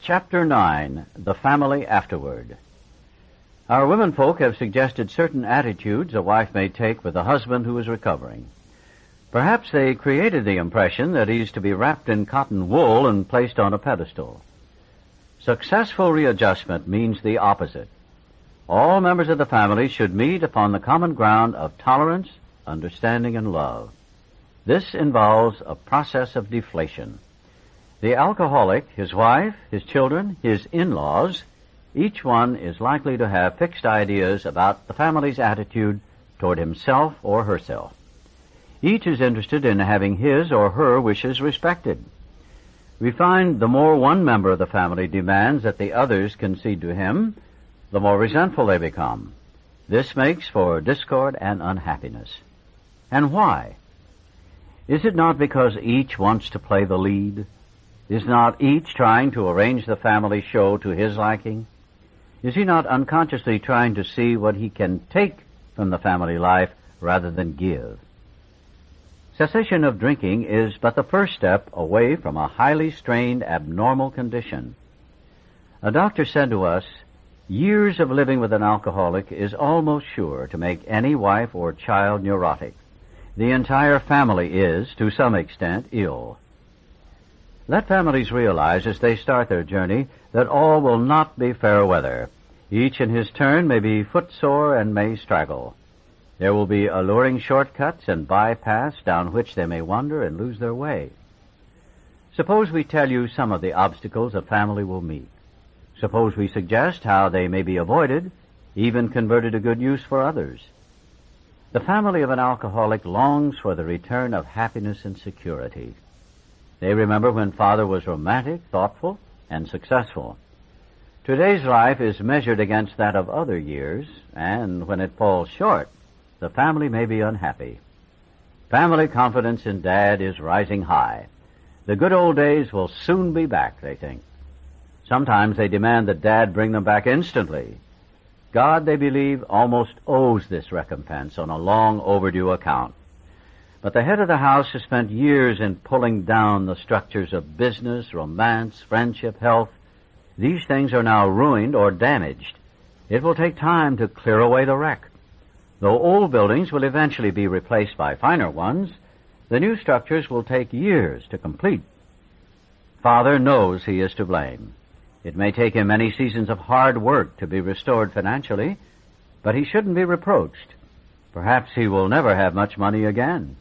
Chapter 9, The Family Afterward. Our womenfolk have suggested certain attitudes a wife may take with a husband who is recovering. Perhaps they created the impression that he's to be wrapped in cotton wool and placed on a pedestal. Successful readjustment means the opposite. All members of the family should meet upon the common ground of tolerance, understanding, and love. This involves a process of deflation. The alcoholic, his wife, his children, his in-laws, each one is likely to have fixed ideas about the family's attitude toward himself or herself. Each is interested in having his or her wishes respected. We find the more one member of the family demands that the others concede to him, the more resentful they become. This makes for discord and unhappiness. And why? Is it not because each wants to play the lead? Is not each trying to arrange the family show to his liking? Is he not unconsciously trying to see what he can take from the family life rather than give? Cessation of drinking is but the first step away from a highly strained, abnormal condition. A doctor said to us, years of living with an alcoholic is almost sure to make any wife or child neurotic. The entire family is, to some extent, ill. Let families realize as they start their journey that all will not be fair weather. Each in his turn may be footsore and may straggle. There will be alluring shortcuts and bypaths down which they may wander and lose their way. Suppose we tell you some of the obstacles a family will meet. Suppose we suggest how they may be avoided, even converted to good use for others. The family of an alcoholic longs for the return of happiness and security. They remember when father was romantic, thoughtful, and successful. Today's life is measured against that of other years, and when it falls short, the family may be unhappy. Family confidence in Dad is rising high. The good old days will soon be back, they think. Sometimes they demand that Dad bring them back instantly. God, they believe, almost owes this recompense on a long overdue account. But the head of the house has spent years in pulling down the structures of business, romance, friendship, health. These things are now ruined or damaged. It will take time to clear away the wreck. Though old buildings will eventually be replaced by finer ones, the new structures will take years to complete. Father knows he is to blame. It may take him many seasons of hard work to be restored financially, but he shouldn't be reproached. Perhaps he will never have much money again.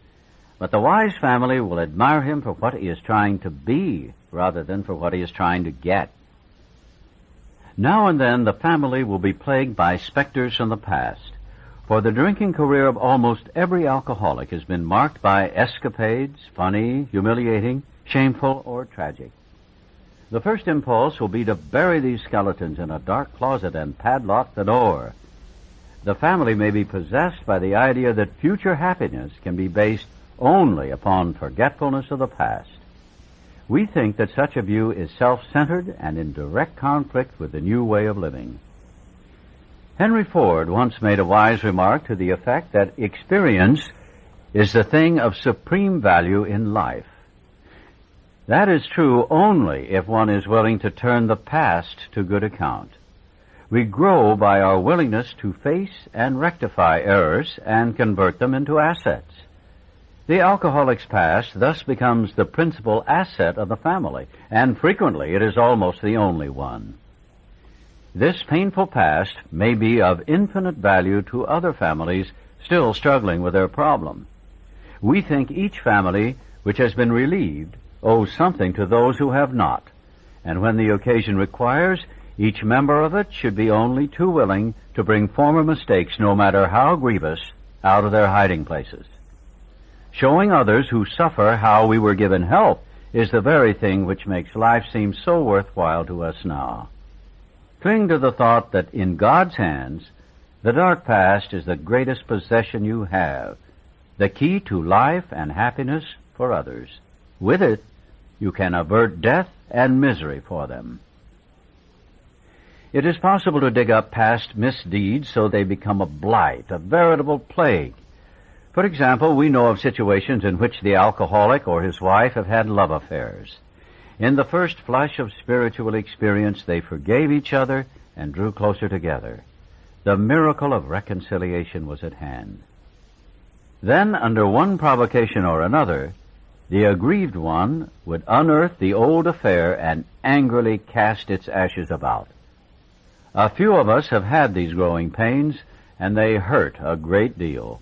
But the wise family will admire him for what he is trying to be rather than for what he is trying to get. Now and then the family will be plagued by specters from the past, for the drinking career of almost every alcoholic has been marked by escapades, funny, humiliating, shameful, or tragic. The first impulse will be to bury these skeletons in a dark closet and padlock the door. The family may be possessed by the idea that future happiness can be based only upon forgetfulness of the past. We think that such a view is self-centered and in direct conflict with the new way of living. Henry Ford once made a wise remark to the effect that experience is the thing of supreme value in life. That is true only if one is willing to turn the past to good account. We grow by our willingness to face and rectify errors and convert them into assets. The alcoholic's past thus becomes the principal asset of the family, and frequently it is almost the only one. This painful past may be of infinite value to other families still struggling with their problem. We think each family which has been relieved owes something to those who have not, and when the occasion requires, each member of it should be only too willing to bring former mistakes, no matter how grievous, out of their hiding places. Showing others who suffer how we were given help is the very thing which makes life seem so worthwhile to us now. Cling to the thought that in God's hands, the dark past is the greatest possession you have, the key to life and happiness for others. With it, you can avert death and misery for them. It is possible to dig up past misdeeds so they become a blight, a veritable plague. For example, we know of situations in which the alcoholic or his wife have had love affairs. In the first flush of spiritual experience, they forgave each other and drew closer together. The miracle of reconciliation was at hand. Then, under one provocation or another, the aggrieved one would unearth the old affair and angrily cast its ashes about. A few of us have had these growing pains, and they hurt a great deal.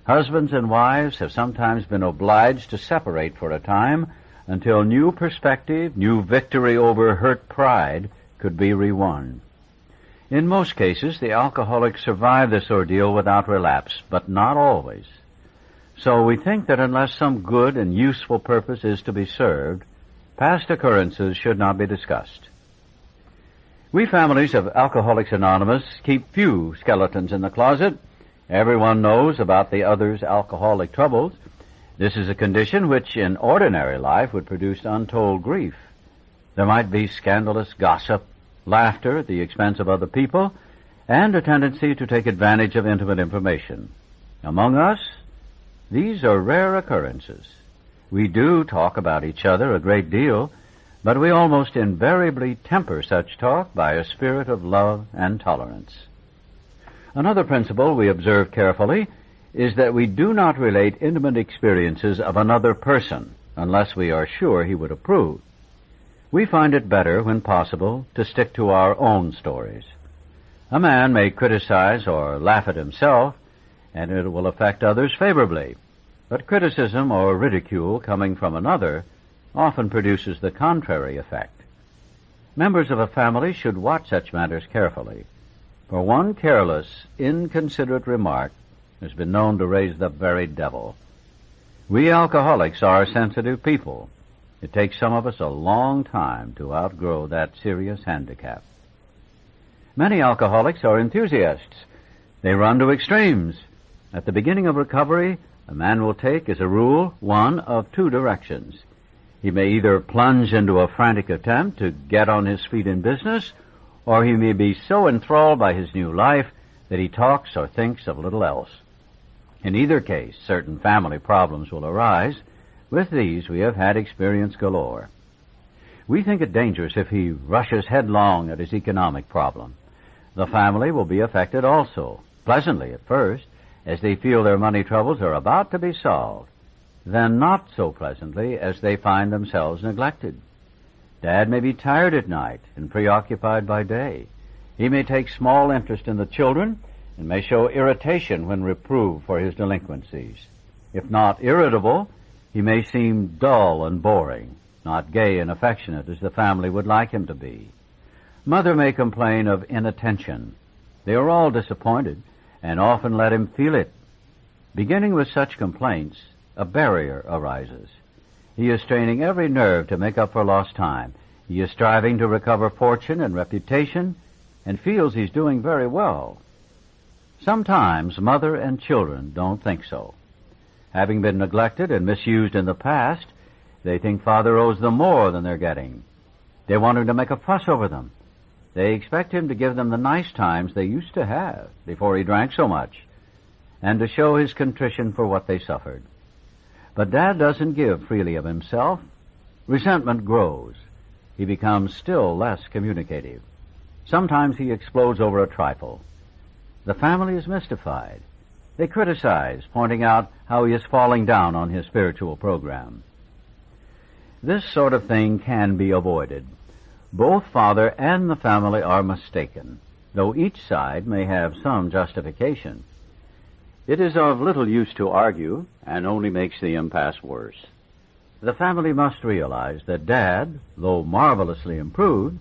Husbands and wives have sometimes been obliged to separate for a time until new perspective, new victory over hurt pride could be re-won. In most cases, the alcoholics survive this ordeal without relapse, but not always. So we think that unless some good and useful purpose is to be served, past occurrences should not be discussed. We families of Alcoholics Anonymous keep few skeletons in the closet. Everyone knows about the other's alcoholic troubles. This is a condition which in ordinary life would produce untold grief. There might be scandalous gossip, laughter at the expense of other people, and a tendency to take advantage of intimate information. Among us, these are rare occurrences. We do talk about each other a great deal, but we almost invariably temper such talk by a spirit of love and tolerance. Another principle we observe carefully is that we do not relate intimate experiences of another person unless we are sure he would approve. We find it better, when possible, to stick to our own stories. A man may criticize or laugh at himself, and it will affect others favorably. But criticism or ridicule coming from another often produces the contrary effect. Members of a family should watch such matters carefully, for one careless, inconsiderate remark has been known to raise the very devil. We alcoholics are sensitive people. It takes some of us a long time to outgrow that serious handicap. Many alcoholics are enthusiasts. They run to extremes. At the beginning of recovery, a man will take, as a rule, one of two directions. He may either plunge into a frantic attempt to get on his feet in business, or he may be so enthralled by his new life that he talks or thinks of little else. In either case, certain family problems will arise. With these, we have had experience galore. We think it dangerous if he rushes headlong at his economic problem. The family will be affected also, pleasantly at first, as they feel their money troubles are about to be solved, then not so pleasantly as they find themselves neglected. Dad may be tired at night and preoccupied by day. He may take small interest in the children and may show irritation when reproved for his delinquencies. If not irritable, he may seem dull and boring, not gay and affectionate as the family would like him to be. Mother may complain of inattention. They are all disappointed and often let him feel it. Beginning with such complaints, a barrier arises. He is straining every nerve to make up for lost time. He is striving to recover fortune and reputation and feels he's doing very well. Sometimes mother and children don't think so. Having been neglected and misused in the past, they think father owes them more than they're getting. They want him to make a fuss over them. They expect him to give them the nice times they used to have before he drank so much, and to show his contrition for what they suffered. But Dad doesn't give freely of himself. Resentment grows. He becomes still less communicative. Sometimes he explodes over a trifle. The family is mystified. They criticize, pointing out how he is falling down on his spiritual program. This sort of thing can be avoided. Both father and the family are mistaken, though each side may have some justification. It is of little use to argue, and only makes the impasse worse. The family must realize that Dad, though marvelously improved,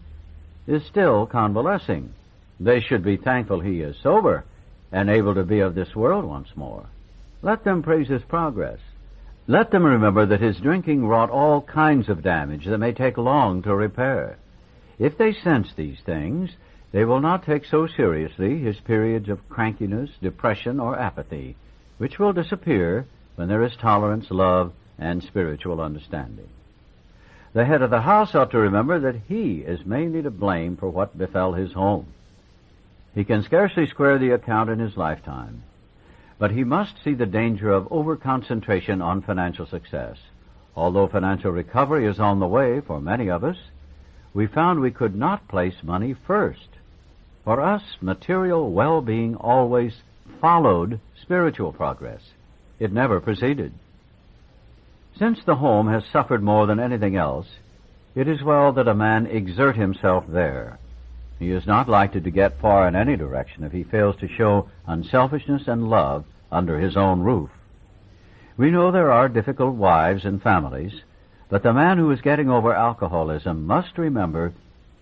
is still convalescing. They should be thankful he is sober and able to be of this world once more. Let them praise his progress. Let them remember that his drinking wrought all kinds of damage that may take long to repair. If they sense these things, they will not take so seriously his periods of crankiness, depression, or apathy, which will disappear when there is tolerance, love, and spiritual understanding. The head of the house ought to remember that he is mainly to blame for what befell his home. He can scarcely square the account in his lifetime, but he must see the danger of over-concentration on financial success. Although financial recovery is on the way for many of us, we found we could not place money first. For us, material well-being always followed spiritual progress. It never preceded. Since the home has suffered more than anything else, it is well that a man exert himself there. He is not likely to get far in any direction if he fails to show unselfishness and love under his own roof. We know there are difficult wives and families, but the man who is getting over alcoholism must remember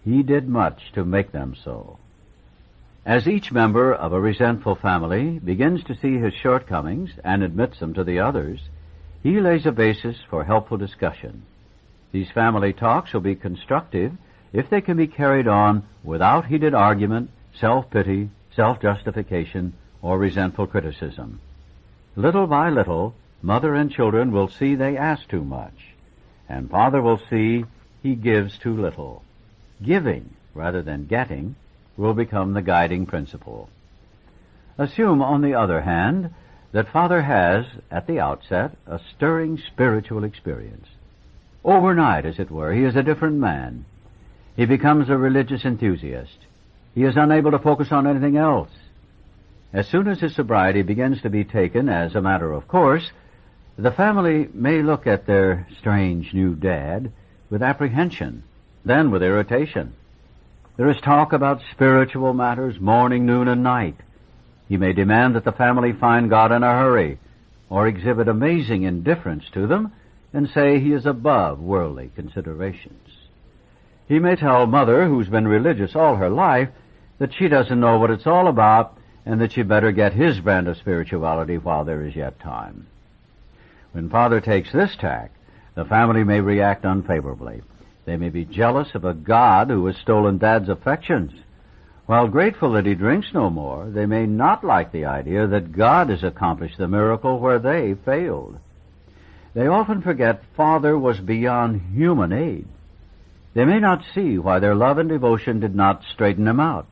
he did much to make them so. As each member of a resentful family begins to see his shortcomings and admits them to the others, he lays a basis for helpful discussion. These family talks will be constructive if they can be carried on without heated argument, self-pity, self-justification, or resentful criticism. Little by little, mother and children will see they ask too much, and father will see he gives too little. Giving, rather than getting, will become the guiding principle. Assume, on the other hand, that father has, at the outset, a stirring spiritual experience. Overnight, as it were, he is a different man. He becomes a religious enthusiast. He is unable to focus on anything else. As soon as his sobriety begins to be taken as a matter of course, the family may look at their strange new dad with apprehension, then with irritation. There is talk about spiritual matters morning, noon, and night. He may demand that the family find God in a hurry, or exhibit amazing indifference to them, and say he is above worldly considerations. He may tell mother, who's been religious all her life, that she doesn't know what it's all about, and that she better get his brand of spirituality while there is yet time. When father takes this tack, the family may react unfavorably. They may be jealous of a God who has stolen Dad's affections. While grateful that he drinks no more, they may not like the idea that God has accomplished the miracle where they failed. They often forget Father was beyond human aid. They may not see why their love and devotion did not straighten him out.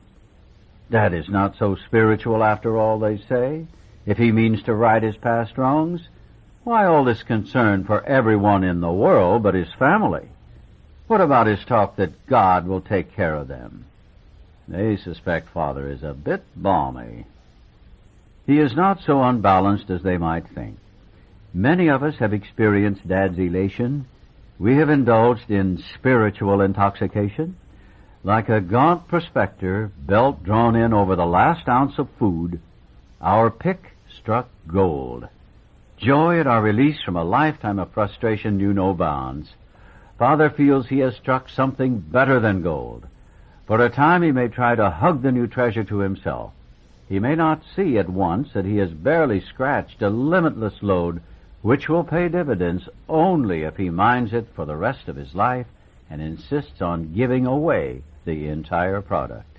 Dad is not so spiritual after all, they say. If he means to right his past wrongs, why all this concern for everyone in the world but his family? What about his talk that God will take care of them? They suspect Father is a bit balmy. He is not so unbalanced as they might think. Many of us have experienced Dad's elation. We have indulged in spiritual intoxication. Like a gaunt prospector, belt drawn in over the last ounce of food, our pick struck gold. Joy at our release from a lifetime of frustration knew no bounds. Father feels he has struck something better than gold. For a time he may try to hug the new treasure to himself. He may not see at once that he has barely scratched a limitless load which will pay dividends only if he mines it for the rest of his life and insists on giving away the entire product.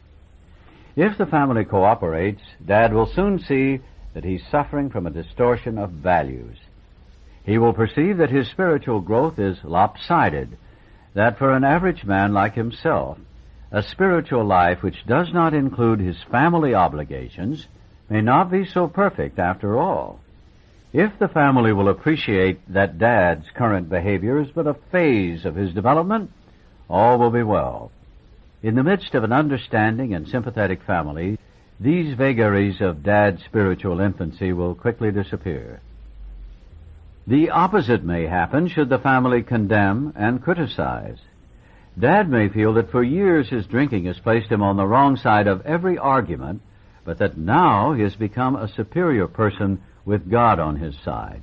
If the family cooperates, Dad will soon see that he's suffering from a distortion of values. He will perceive that his spiritual growth is lopsided, that for an average man like himself, a spiritual life which does not include his family obligations may not be so perfect after all. If the family will appreciate that Dad's current behavior is but a phase of his development, all will be well. In the midst of an understanding and sympathetic family, these vagaries of Dad's spiritual infancy will quickly disappear. The opposite may happen should the family condemn and criticize. Dad may feel that for years his drinking has placed him on the wrong side of every argument, but that now he has become a superior person with God on his side.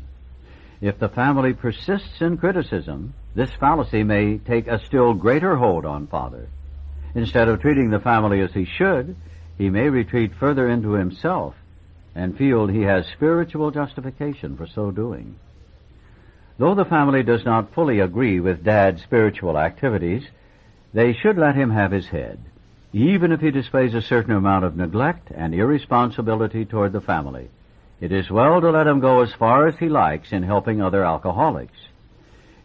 If the family persists in criticism, this fallacy may take a still greater hold on Father. Instead of treating the family as he should, he may retreat further into himself and feel he has spiritual justification for so doing. Though the family does not fully agree with Dad's spiritual activities, they should let him have his head, even if he displays a certain amount of neglect and irresponsibility toward the family. It is well to let him go as far as he likes in helping other alcoholics.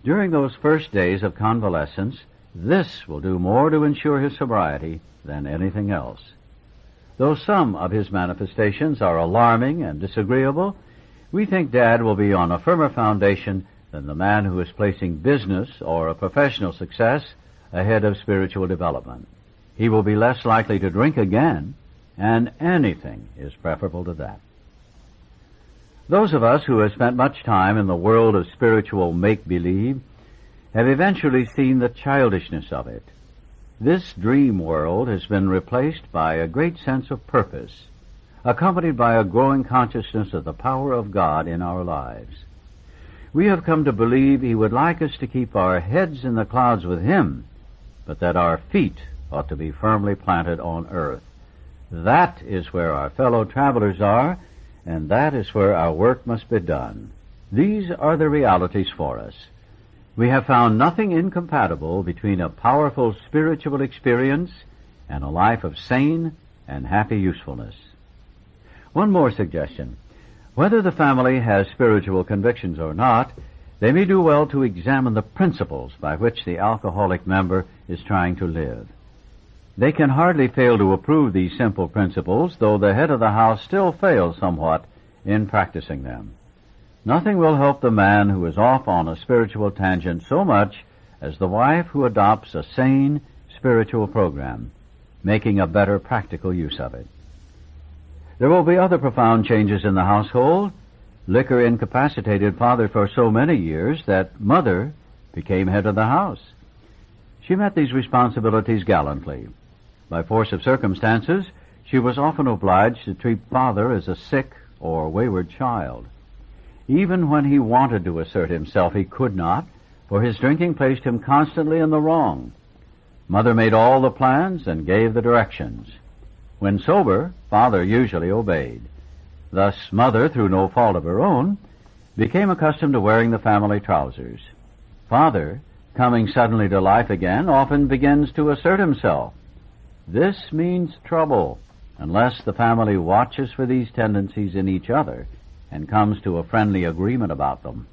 During those first days of convalescence, this will do more to ensure his sobriety than anything else. Though some of his manifestations are alarming and disagreeable, we think Dad will be on a firmer foundation than the man who is placing business or a professional success ahead of spiritual development. He will be less likely to drink again, and anything is preferable to that. Those of us who have spent much time in the world of spiritual make-believe have eventually seen the childishness of it. This dream world has been replaced by a great sense of purpose, accompanied by a growing consciousness of the power of God in our lives. We have come to believe He would like us to keep our heads in the clouds with Him, but that our feet ought to be firmly planted on earth. That is where our fellow travelers are, and that is where our work must be done. These are the realities for us. We have found nothing incompatible between a powerful spiritual experience and a life of sane and happy usefulness. One more suggestion. Whether the family has spiritual convictions or not, they may do well to examine the principles by which the alcoholic member is trying to live. They can hardly fail to approve these simple principles, though the head of the house still fails somewhat in practicing them. Nothing will help the man who is off on a spiritual tangent so much as the wife who adopts a sane spiritual program, making a better practical use of it. There will be other profound changes in the household. Liquor incapacitated father for so many years that mother became head of the house. She met these responsibilities gallantly. By force of circumstances, she was often obliged to treat father as a sick or wayward child. Even when he wanted to assert himself, he could not, for his drinking placed him constantly in the wrong. Mother made all the plans and gave the directions. When sober, father usually obeyed. Thus, mother, through no fault of her own, became accustomed to wearing the family trousers. Father, coming suddenly to life again, often begins to assert himself. This means trouble, unless the family watches for these tendencies in each other and comes to a friendly agreement about them.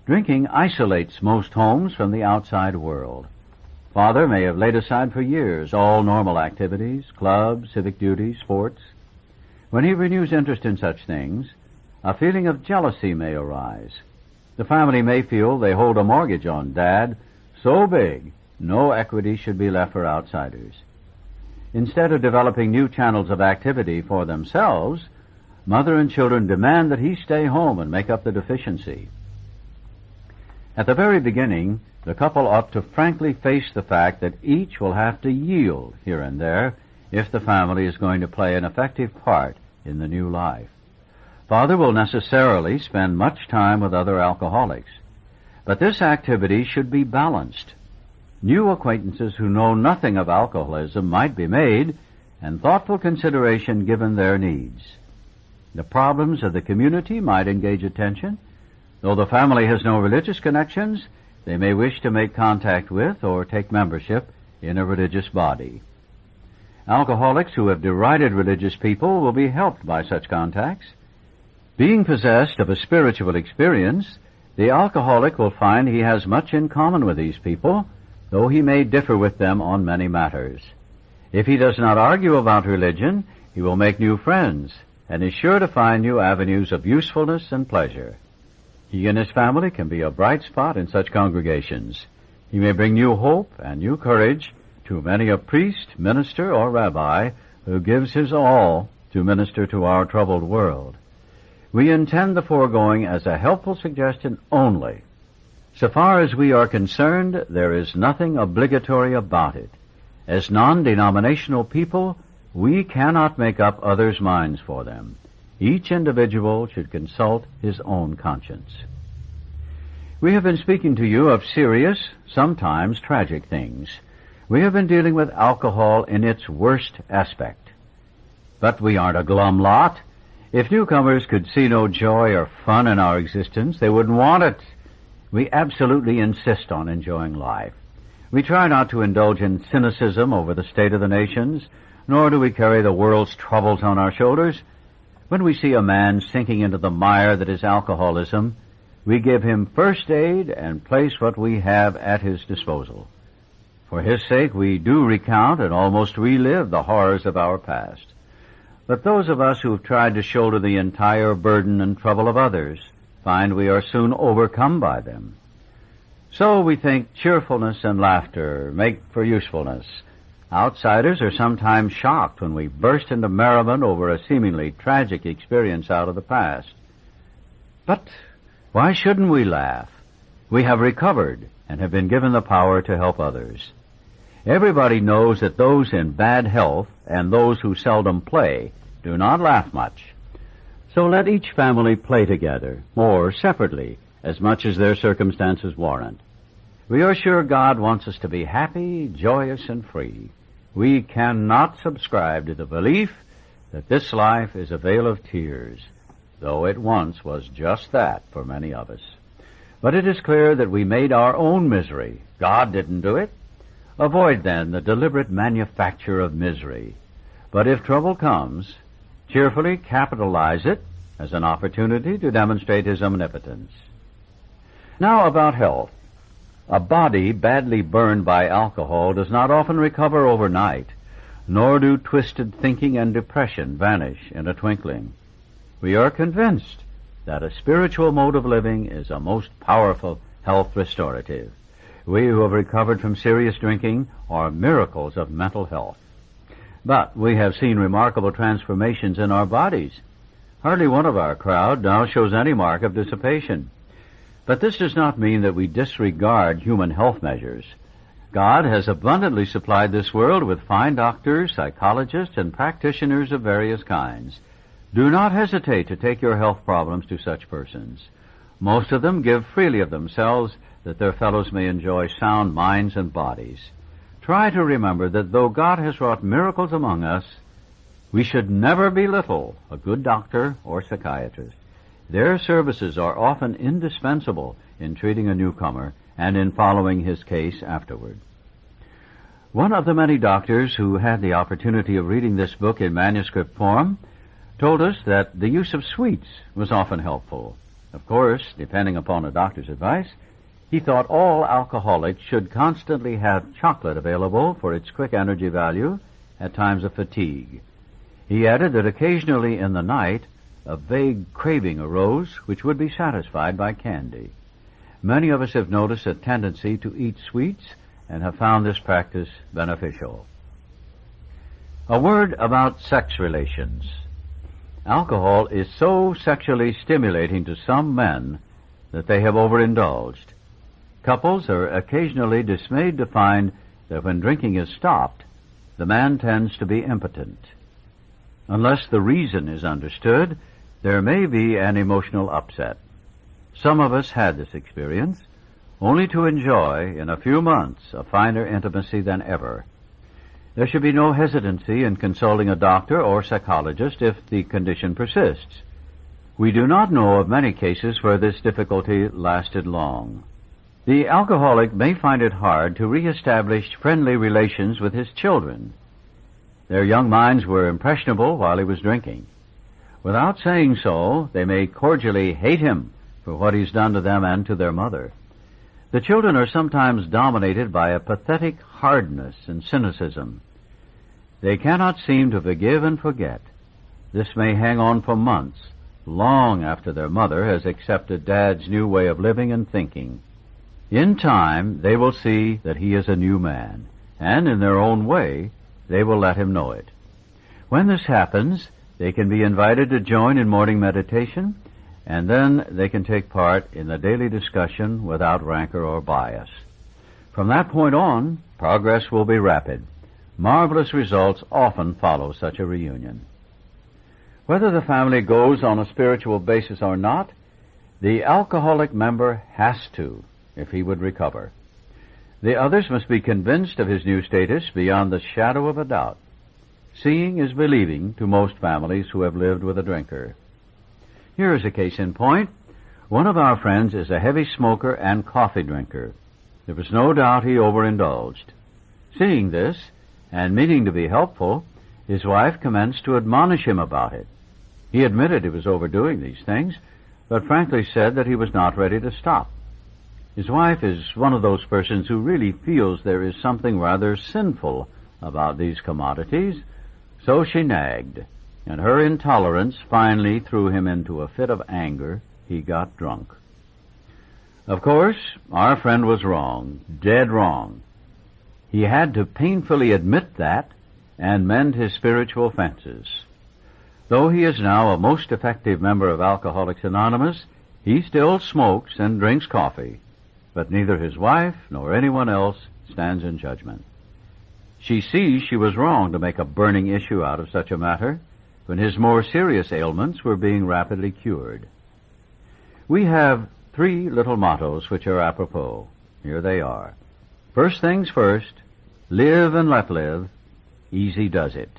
Drinking isolates most homes from the outside world. Father may have laid aside for years all normal activities, clubs, civic duties, sports. When he renews interest in such things, a feeling of jealousy may arise. The family may feel they hold a mortgage on Dad so big no equity should be left for outsiders. Instead of developing new channels of activity for themselves, mother and children demand that he stay home and make up the deficiency. At the very beginning, the couple ought to frankly face the fact that each will have to yield here and there if the family is going to play an effective part in the new life. Father will necessarily spend much time with other alcoholics, but this activity should be balanced. New acquaintances who know nothing of alcoholism might be made, and thoughtful consideration given their needs. The problems of the community might engage attention. Though the family has no religious connections, they may wish to make contact with or take membership in a religious body. Alcoholics who have derided religious people will be helped by such contacts. Being possessed of a spiritual experience, the alcoholic will find he has much in common with these people, though he may differ with them on many matters. If he does not argue about religion, he will make new friends, and is sure to find new avenues of usefulness and pleasure. He and his family can be a bright spot in such congregations. He may bring new hope and new courage to many a priest, minister, or rabbi who gives his all to minister to our troubled world. We intend the foregoing as a helpful suggestion only. So far as we are concerned, there is nothing obligatory about it. As non-denominational people, we cannot make up others' minds for them. Each individual should consult his own conscience. We have been speaking to you of serious, sometimes tragic things. We have been dealing with alcohol in its worst aspect. But we aren't a glum lot. If newcomers could see no joy or fun in our existence, they wouldn't want it. We absolutely insist on enjoying life. We try not to indulge in cynicism over the state of the nations, nor do we carry the world's troubles on our shoulders. When we see a man sinking into the mire that is alcoholism, we give him first aid and place what we have at his disposal. For his sake, we do recount and almost relive the horrors of our past. But those of us who have tried to shoulder the entire burden and trouble of others find we are soon overcome by them. So we think cheerfulness and laughter make for usefulness. Outsiders are sometimes shocked when we burst into merriment over a seemingly tragic experience out of the past. But why shouldn't we laugh? We have recovered and have been given the power to help others. Everybody knows that those in bad health and those who seldom play do not laugh much. So let each family play together, or separately, as much as their circumstances warrant. We are sure God wants us to be happy, joyous, and free. We cannot subscribe to the belief that this life is a vale of tears, though it once was just that for many of us. But it is clear that we made our own misery. God didn't do it. Avoid, then, the deliberate manufacture of misery. But if trouble comes, cheerfully capitalize it as an opportunity to demonstrate His omnipotence. Now about health. A body badly burned by alcohol does not often recover overnight, nor do twisted thinking and depression vanish in a twinkling. We are convinced that a spiritual mode of living is a most powerful health restorative. We who have recovered from serious drinking are miracles of mental health. But we have seen remarkable transformations in our bodies. Hardly one of our crowd now shows any mark of dissipation. But this does not mean that we disregard human health measures. God has abundantly supplied this world with fine doctors, psychologists, and practitioners of various kinds. Do not hesitate to take your health problems to such persons. Most of them give freely of themselves that their fellows may enjoy sound minds and bodies. Try to remember that though God has wrought miracles among us, we should never belittle a good doctor or psychiatrist. Their services are often indispensable in treating a newcomer and in following his case afterward. One of the many doctors who had the opportunity of reading this book in manuscript form told us that the use of sweets was often helpful. Of course, depending upon a doctor's advice, he thought all alcoholics should constantly have chocolate available for its quick energy value at times of fatigue. He added that occasionally in the night a vague craving arose which would be satisfied by candy. Many of us have noticed a tendency to eat sweets and have found this practice beneficial. A word about sex relations. Alcohol is so sexually stimulating to some men that they have overindulged. Couples are occasionally dismayed to find that when drinking is stopped, the man tends to be impotent. Unless the reason is understood, there may be an emotional upset. Some of us had this experience, only to enjoy, in a few months, a finer intimacy than ever. There should be no hesitancy in consulting a doctor or psychologist if the condition persists. We do not know of many cases where this difficulty lasted long. The alcoholic may find it hard to reestablish friendly relations with his children. Their young minds were impressionable while he was drinking. Without saying so, they may cordially hate him for what he's done to them and to their mother. The children are sometimes dominated by a pathetic hardness and cynicism. They cannot seem to forgive and forget. This may hang on for months, long after their mother has accepted Dad's new way of living and thinking. In time, they will see that he is a new man, and in their own way, they will let him know it. When this happens, they can be invited to join in morning meditation, and then they can take part in the daily discussion without rancor or bias. From that point on, progress will be rapid. Marvelous results often follow such a reunion. Whether the family goes on a spiritual basis or not, the alcoholic member has to, if he would recover. The others must be convinced of his new status beyond the shadow of a doubt. Seeing is believing to most families who have lived with a drinker. Here is a case in point. One of our friends is a heavy smoker and coffee drinker. There was no doubt he overindulged. Seeing this, and meaning to be helpful, his wife commenced to admonish him about it. He admitted he was overdoing these things, but frankly said that he was not ready to stop. His wife is one of those persons who really feels there is something rather sinful about these commodities, so she nagged, and her intolerance finally threw him into a fit of anger he got drunk. Of course, our friend was wrong, dead wrong. He had to painfully admit that and mend his spiritual fences. Though he is now a most effective member of Alcoholics Anonymous, he still smokes and drinks coffee, but neither his wife nor anyone else stands in judgment. She sees she was wrong to make a burning issue out of such a matter when his more serious ailments were being rapidly cured. We have 3 little mottos which are apropos. Here they are. First things first, live and let live, easy does it.